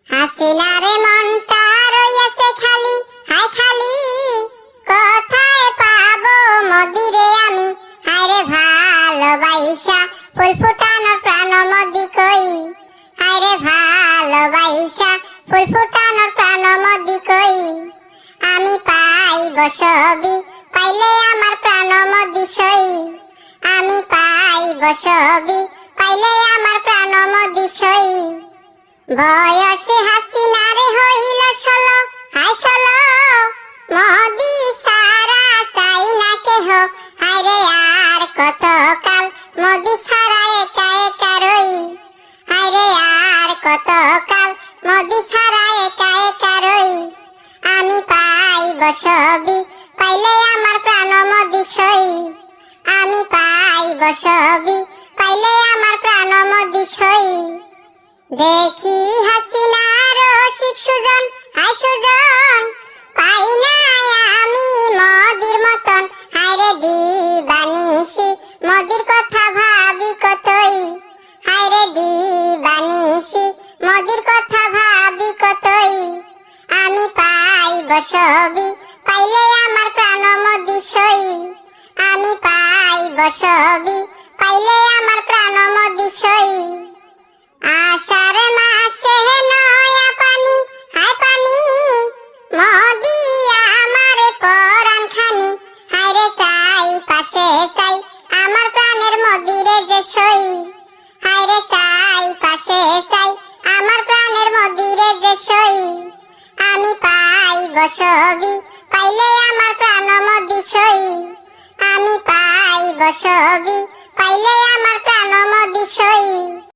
হাসিনার মনটা রইয়াছে খালি, হায় খালি কোথায় পাবো মোদিরে আমি, হায় রে ভালোবাইসা ফুল ফুটানোর প্রাণ মোদি কই, হায় রে ভালোবাইসা ফুল ফুটানোর প্রাণ মোদি কই। আমি পাইব ছবি পাইলে আমার প্রাণ মোদি সই, আমি পাইব ছবি পাইলে আমার প্রাণ মোদি সই। বয়সে হাসিনারে হইল 16, হায় 16 মোদি সারা চাই না কেহ, হায় রে আর কতকাল মোদি সারা একা একা রই, হায় রে আর কতকাল মোদি সারা একা একা রই। আমি পাইব ছবি পাইলে আমার প্রাণ মোদি সই, আমি পাইব ছবি পাইলে আমার প্রাণ মোদি সই। দেখি হাসিনার রসিক সুজন, হায় সুজন পাই না আমি মোদির মতন, হায় রে দিবানিশি মোদির কথা ভাবি কতই, হায় রে দিবানিশি মোদির কথা ভাবি কতই। আমি পাইব ছবি পাইলে আমার প্রাণ মোদি সই, আমি পাইব ছবি পাইলে আমার প্রাণ মোদি সই। আষাঢ় মাসে নয়া পানি, হায় পানি মোদি আমার পরাণ খানি, হায় রে চাই পাশে চাই আমার প্রাণের মোদিরে যে সই, হায় রে চাই পাশে চাই আমার প্রাণের মোদিরে যে সই। আমি পাইব ছবি পাইলে আমার প্রাণ মোদি সই, আমি পাইব ছবি পাইলে আমার প্রাণ মোদি সই।